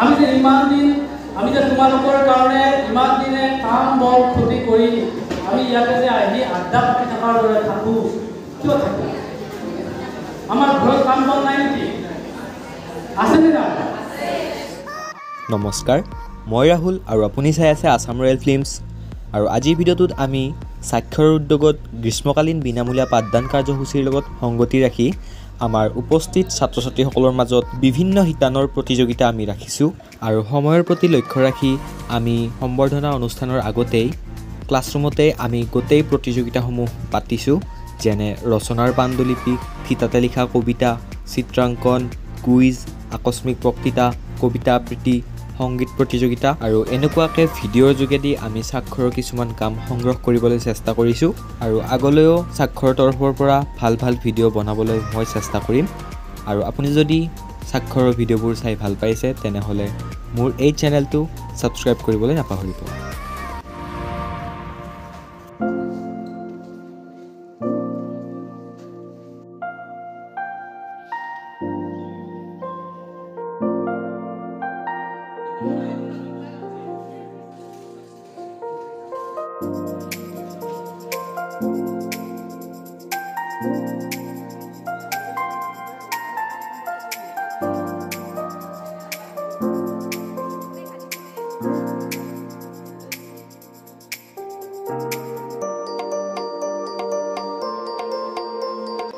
আমি যে ইমান দিন আমি যে তোমালোকৰ কাৰণে ইমান দিনে কাম বল ক্ষতি কৰি আমি ইয়াতে যে আহি আড্ডা পাতি থকাৰ দৰে থাকোঁ কিয় থাকোঁ আমাৰ ঘৰত কাম বল নাই নেকি আছেনে নাই নমস্কাৰ মই ৰাহুল আৰু আপুনি চাই আছে আসাম ৰয়েল ফিল্মছ আৰু আজিৰ ভিডিঅ'টোত আমি স্বাক্ষৰ উদ্যোগত গ্ৰীষ্মকালীন বিনামূলীয়া পাঠদান কাৰ্যসূচীৰ লগত সংগতি ৰাখি আমাৰ উপস্থিত ছাত্ৰ ছাত্ৰীসকলৰ মাজত বিভিন্ন শিতানৰ প্ৰতিযোগিতা আমি ৰাখিছোঁ আৰু সময়ৰ প্ৰতি লক্ষ্য ৰাখি আমি সম্বৰ্ধনা অনুষ্ঠানৰ আগতেই ক্লাছৰুমতে আমি গোটেই প্ৰতিযোগিতাসমূহ পাতিছোঁ যেনে ৰচনাৰ পাণ্ডুলিপি ফিতাতে লিখা কবিতা চিত্ৰাংকন কুইজ আকস্মিক বক্তৃতা কবিতা আবৃত্তি সংগীত প্ৰতিযোগিতা আৰু এনেকুৱাকৈ ভিডিঅ'ৰ যোগেদি আমি স্বাক্ষৰৰ কিছুমান কাম সংগ্ৰহ কৰিবলৈ চেষ্টা কৰিছোঁ আৰু আগলৈও স্বাক্ষৰৰ তৰফৰ পৰা ভাল ভাল ভিডিঅ' বনাবলৈ মই চেষ্টা কৰিম আৰু আপুনি যদি স্বাক্ষৰৰ ভিডিঅ'বোৰ চাই ভাল পাইছে তেনেহ'লে মোৰ এই চেনেলটো ছাবস্ক্ৰাইব কৰিবলৈ নাপাহৰিব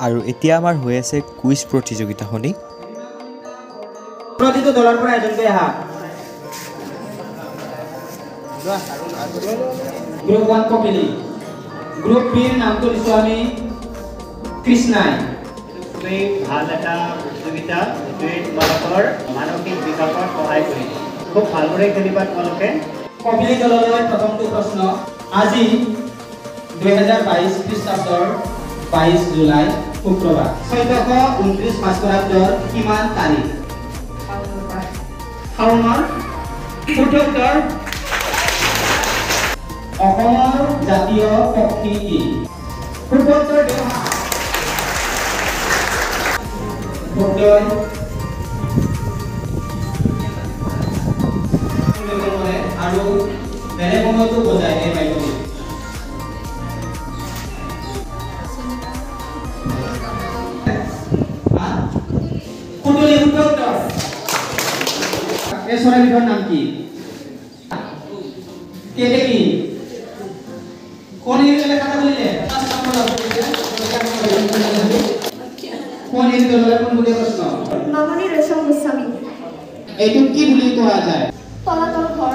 আৰু এতিয়া আমাৰ হৈ আছে কুইজ প্ৰতিযোগিতাখনি প্ৰতিটো দলৰ পৰা এজনকৈ আহা গ্ৰুপ 1 কপিলি গ্ৰুপ বিৰ নামটো দিছো আমি কৃষ্ণাই খুবেই ভাল এটা প্ৰতিযোগিতা যিটোৱে তোমালোকৰ মানসিক বিকাশত সহায় কৰিব খুব ভালদৰে খেলিবা তোমালোকে কপিলি দললৈ প্ৰথমটো প্ৰশ্ন আজি 2022 খ্ৰীষ্টাব্দৰ 22 জুলাই শুক্ৰবাৰ 1429 ভাস্কৰাব্দৰ কিমান তাৰিখ শাওনৰ উত্তৰ অসমৰ জাতীয় পক্ষী কি উত্তৰ দিওঁ আৰু বেলেগ সময়তো বজায় এই বাক্যটো এই চৰাইবিধৰ নাম কি কেতেকী কোন এৰিলে কথা বলিলে কোন এৰিলে কোন বুলি প্ৰশ্ন মামনি ৰেশম গোস্বামী এইটো কি বুলি কোৱা যায় তলাতল ঘৰ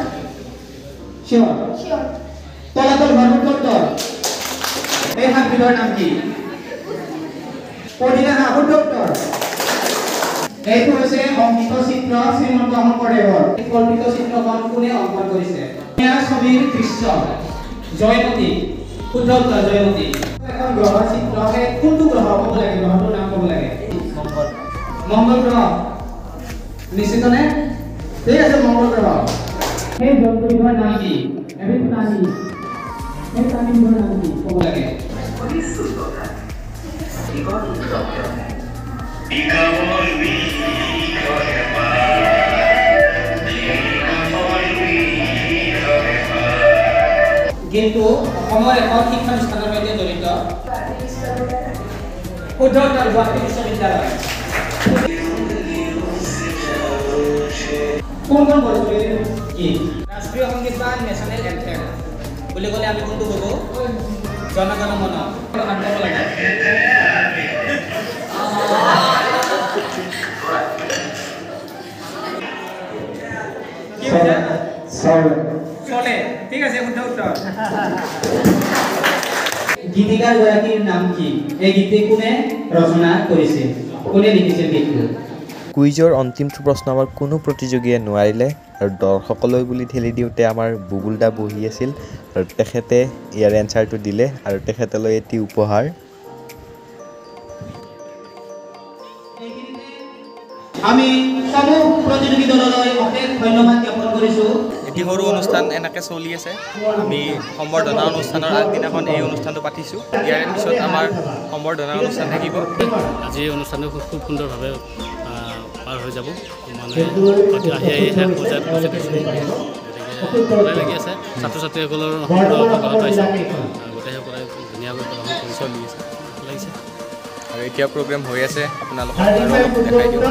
শিওৰ শিওৰ তলাতল ঘৰ উত্তৰ এই হাতবিধৰ নাম কি পদিনা হাঁহ উত্তৰ এইটো হৈছে অংকিত চিত্ৰ শ্ৰীমন্ত শংকৰদেৱৰ এই কল্পিত চিত্ৰখন কোনে অংকন কৰিছে ইয়াৰ ছবিৰ দৃশ্য জয়মতী উত্তৰ জয়মতী এখন গ্ৰহৰ চিত্ৰ সেই কোনটো গ্ৰহ ক'ব লাগে গ্ৰহটোৰ নাম ক'ব লাগে মংগল গ্ৰহ নিশ্চিত নে ঠিক আছে মংগল গ্ৰহ সেই জন্তুবিধৰ নাম কি এবিধ প্ৰাণী সেই প্ৰাণীবিধৰ নাম কি ক'ব লাগে কিন্তু অসমৰ এখন শিক্ষানুষ্ঠানৰ সৈতে জড়িত শুদ্ধ উত্তৰ গুৱাহাটী বিশ্ববিদ্যালয় কোনখন বৰপৰীৰ গীত ৰাষ্ট্ৰীয় সংগীত বা নেশ্যনেল এন্থেম বুলি ক'লে আমি কোনটো ক'ব জনগণ মন আনব লাগে চলে ঠিক আছে শুদ্ধ উত্তৰ গীতিকাৰ গৰাকীৰ নাম কি এই গীতটি কোনে ৰচনা কৰিছিল কোনে লিখিছিল গীতটো কুইজৰ অন্তিমটো প্ৰশ্ন আমাৰ কোনো প্ৰতিযোগীয়ে নোৱাৰিলে আৰু দৰ্শকলৈ বুলি ঠেলি দিওঁতে আমাৰ বুবুল দা বহি আছিল আৰু তেখেতে ইয়াৰ এনচাৰটো দিলে আৰু তেখেতলৈ এটি উপহাৰ আমি সমূহ প্ৰতিযোগী দললৈ অশেষ ধন্যবাদ জ্ঞাপন কৰিছোঁ এটি সৰু অনুষ্ঠান এনেকৈ চলি আছে আমি সম্বৰ্ধনা অনুষ্ঠানৰ আগদিনাখন এই অনুষ্ঠানটো পাতিছোঁ ইয়াৰ পিছত আমাৰ সম্বৰ্ধনা অনুষ্ঠান থাকিব আজি অনুষ্ঠানটো খুব সুন্দৰভাৱে পাৰ হৈ যাব মানে আহি শেষ পৰ্যায়ত উপস্থিত হৈছে গতিকে ভালে লাগি আছে ছাত্ৰ ছাত্ৰীসকলৰ অংশগ্ৰহণ পাইছে গোটেইসকলে ধুনীয়াকৈ প্ৰদৰ্শন কৰি চলি আছে ভাল লাগিছে আৰু এতিয়া প্ৰগ্ৰেম হৈ আছে আপোনালোকক আৰু অলপ দেখাই দিওঁ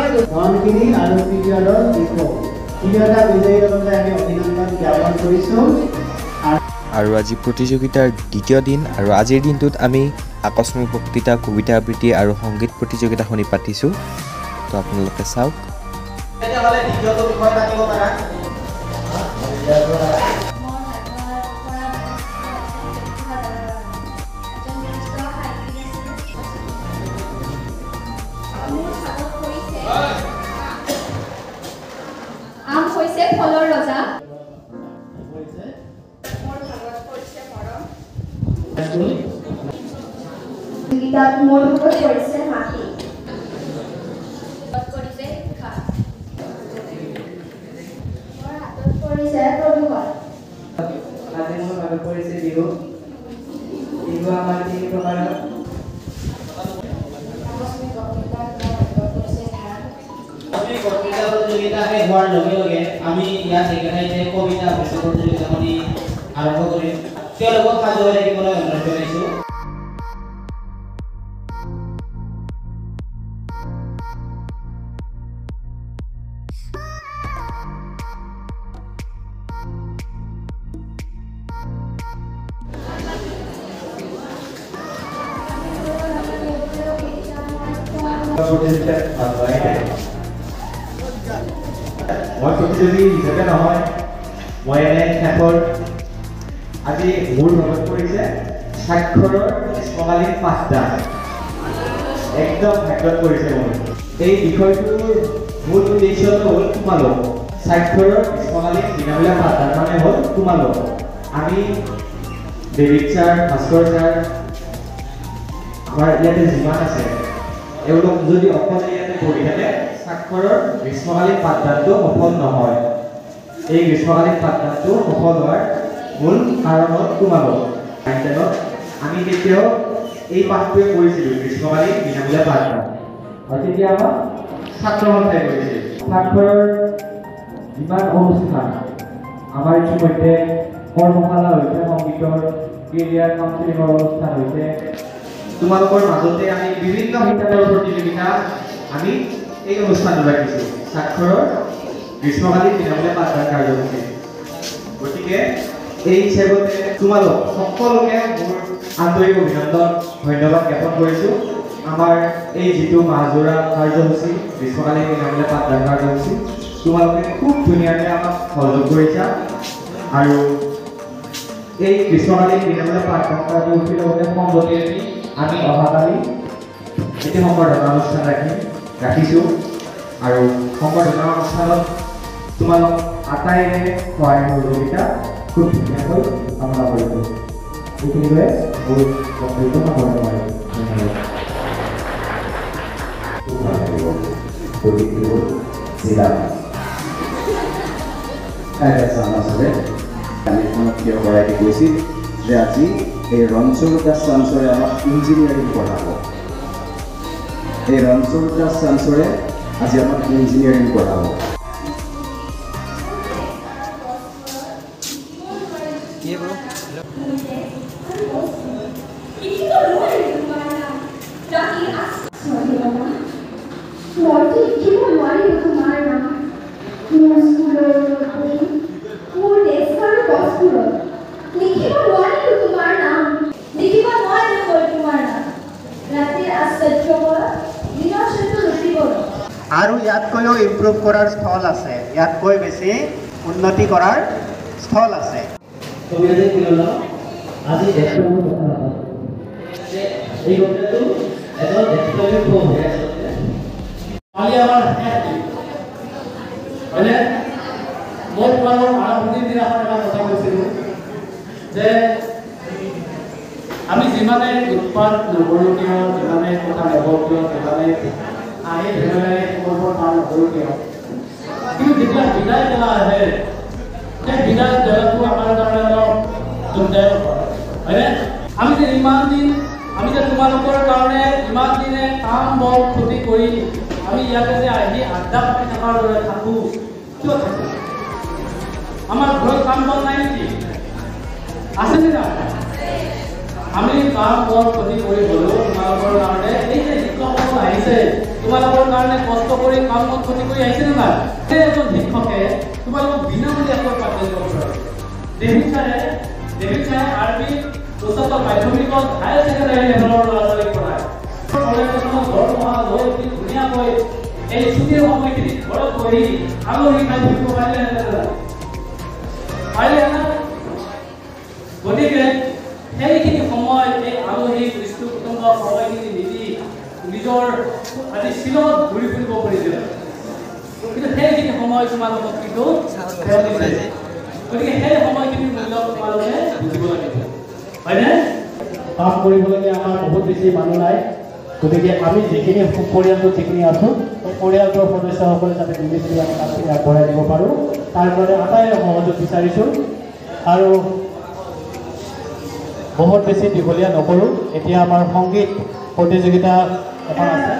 আৰু আজি প্ৰতিযোগিতাৰ দ্বিতীয় দিন আৰু আজিৰ দিনটোত আমি আকস্মিক বক্তৃতা কবিতা আবৃত্তি আৰু সংগীত প্ৰতিযোগিতাখনি পাতিছোঁ তো আপোনালোকে চাওক আম হৈছে ফলৰ ৰজা গীতাত মোৰ ভাগত পৰিছে মাটি কৰিছে শিক্ষা মোৰ হাতত পৰিছে প্ৰদূষণ আজি মোৰ ভাগত পৰিছে বিহু বিহু আমাৰ তিনি প্ৰকাৰৰ কবিতা প্ৰতিযোগিতা শেষ হোৱাৰ লগে লগে আমি ইয়াত একেঠাইতে কবিতা আবৃত্তি প্ৰতিযোগিতাখনি আৰম্ভ কৰিম তেওঁলোকক সাজু হৈ থাকিবলৈ অনুৰোধ জনাইছোঁ মই প্ৰতিযোগী হিচাপে নহয় মই এনে শেষৰ আজি মোৰ মনত পৰিছে স্বাক্ষৰৰ গ্ৰীষ্মকালীন পাঠদান একদম ভাগ্যত পৰিছে মোৰ এই বিষয়টোৰ মূল উদ্দেশ্যটো হ'ল তোমালোক স্বাক্ষৰৰ গ্ৰীষ্মকালীন বিনামূলীয়া পাঠদান মানে হ'ল তোমালোক আমি দেৱিক ছাৰ ভাস্কৰ ছাৰ আমাৰ ইয়াতে যিমান আছে এওঁলোক যদি অকলে ইয়াতে পঢ়ি থাকে স্বাক্ষৰৰ গ্ৰীষ্মকালীন পাঠদানটো সফল নহয় এই গ্ৰীষ্মকালীন পাঠদানটো সফল হোৱাৰ মূল কাৰণ হ'ল তোমালোক আমি তেতিয়াও এই পাঠটোৱে কৰিছিলোঁ গ্ৰীষ্মকালীন বিনামূলীয়া পাঠদান আৰু তেতিয়া আমাক ছাত্ৰ সন্থাই কৰিছিল স্বাক্ষৰৰ যিমান অনুষ্ঠান আমাৰ ইতিমধ্যে কৰ্মশালা হৈছে সংগীতৰ কেৰিয়াৰ কাউন্সেলিঙৰ অনুষ্ঠান হৈছে তোমালোকৰ মাজতে আমি বিভিন্ন শিক্ষাৰ প্ৰতিযোগিতা আমি এই অনুষ্ঠানটো ৰাখিছোঁ স্বাক্ষৰৰ গ্ৰীষ্মকালীন বিনামূলীয়া পাঠদান কাৰ্যসূচী গতিকে এই হিচাপতে তোমালোক সকলোকে মোৰ আন্তৰিক অভিনন্দন ধন্যবাদ জ্ঞাপন কৰিছোঁ আমাৰ এই যিটো মাহজোৰা কাৰ্যসূচী গ্ৰীষ্মকালীন বিনামূলীয়া পাঠদান কাৰ্যসূচী তোমালোকে খুব ধুনীয়াকৈ আমাক সহযোগ কৰিছা আৰু এই গ্ৰীষ্মকালীন বিনামূলীয়া পাঠদান কাৰ্যসূচীৰ লগতে সংগতি আমি অহাকালি এটি সম্বৰ্ধনা অনুষ্ঠান ৰাখিছোঁ আৰু সম্বৰ্ধনা অনুষ্ঠানত তোমালোক আটাইৰে সহায় সহযোগিতা খুব ধুনীয়াকৈ কামনা কৰিছোঁ এইখিনিলৈ মোৰ বক্তব্য সামৰণি মাৰিছোঁ আমি থিয় কৰাই গৈছিল যে আজি এই ৰঞ্জুৰ দাস চাঞ্চৰে আমাক ইঞ্জিনিয়াৰিং পঢ়াব এই ৰঞ্জুৰ দাস চাঞ্চৰে আজি আমাক ইঞ্জিনিয়াৰিং পঢ়াব আৰু ইয়াতকৈও ইম্প্ৰুভ কৰাৰ স্থল আছে ইয়াতকৈ বেছি উন্নতি কৰাৰ স্থল আছে আজি এই কথাটো এজন ব্যক্তিগত ফোন হৈ আছে কালি আমাৰ মানে মই তোমালোক আৰম্ভণিৰ দিনাখন এটা কথা কৈছিলোঁ যে আমি যিমানে উৎপাদ নকৰোঁ কিয় যিমানে কথা নকওঁ কিয় যিমানে আহি ধেমালি কৰ্মৰ পাৰ নকৰোঁ কিয় কিন্তু যেতিয়া বিদায় বেলা আহে সেই বিদায় বেলাটো আমাৰ কাৰণে অলপ দুখদায়ক হয় হয়নে আমি যে ইমান দিন আমি যে তোমালোকৰ কাৰণে ইমান দিনে কাম বল ক্ষতি কৰি আমি ইয়াতে যে আহি আড্ডা পাতি থকাৰ দৰে থাকোঁ কিয় থাকোঁ আমাৰ ঘৰত কাম বন নাই নেকি আছেনে নাই আমি কাম বন ক্ষতি কৰি হ'লেও তোমালোকৰ কাৰণে এই যে শিক্ষকসকল আহিছে তোমালোকৰ কাৰণে কষ্ট কৰি কাম বন ক্ষতি কৰি আহিছেনে নাই সেই এজন শিক্ষকে তোমালোকক বিনামূলীয়াকৈ পাঠদান কৰিব পাৰে দেৱীচাৰে আৰবি উচ্চতৰ মাধ্যমিকত হায়াৰ ছেকেণ্ডাৰী লেভেলৰ ল'ৰা ছোৱালীক পঢ়ায় কলেজখনত দৰমহা লৈ ধুনীয়াকৈ এই ছুটিৰ সময়খিনিত ঘৰত বহি আলহী খাই থাকিব পাৰিলেহেঁতেন গতিকে সেইখিনি সময় এই আলহী বৃষ্টি কুটুম্ব সময়খিনি নিদি নিজৰ আজি শ্বিলঙত ঘূৰি ফুৰিব পাৰিছিল কিন্তু সেইখিনি সময় তোমালোকক কিন্তু গতিকে সেই সময়খিনিৰ মূল্য তোমালোকে বুজিব লাগিব হয়নে কাম কৰিবলগীয়া আমাৰ বহুত বেছি মানুহ নাই গতিকে আমি যিখিনি পৰিয়ালটোত যিখিনি আছোঁ পৰিয়ালটোৰ সদস্যসকলে যাতে মিলি জুলি আমি কামখিনি আগবঢ়াই দিব পাৰোঁ তাৰ কাৰণে আটাইৰে সহযোগ বিচাৰিছোঁ আৰু বহুত বেছি দীঘলীয়া নকৰোঁ এতিয়া আমাৰ সংগীত প্ৰতিযোগিতা এখন আছে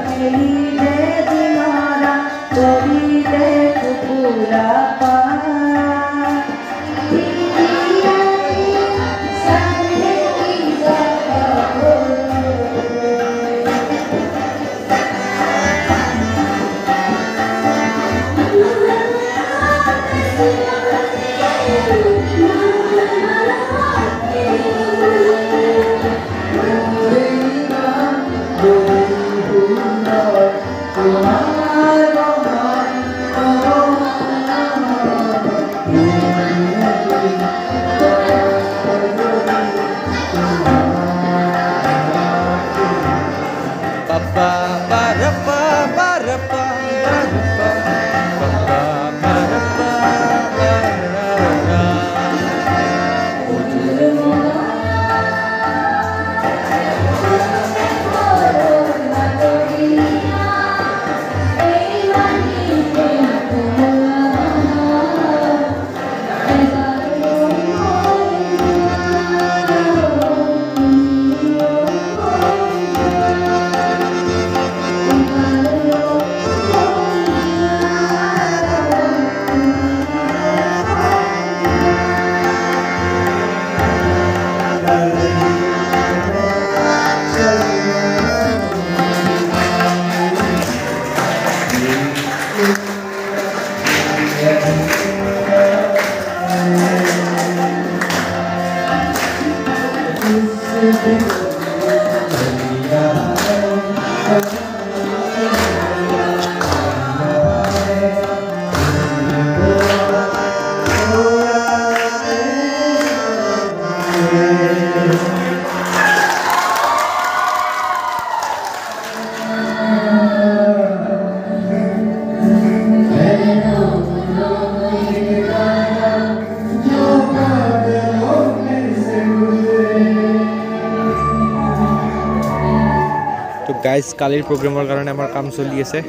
গাইজ কালিৰ প্ৰগ্ৰেমৰ কাৰণে আমাৰ কাম চলি আছে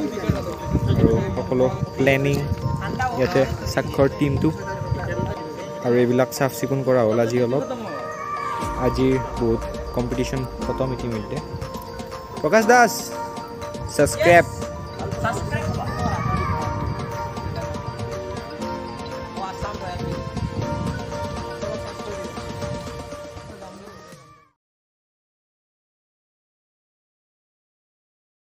আৰু সকলো প্লেনিং ইয়াতে স্বাক্ষৰ টীমটো আৰু এইবিলাক চাফ চিকুণ কৰা হ'ল আজি অলপ আজিৰ বহুত কম্পিটিশ্যন খতম ইতিমধ্যে প্ৰকাশ দাস ছাবস্ক্ৰাইব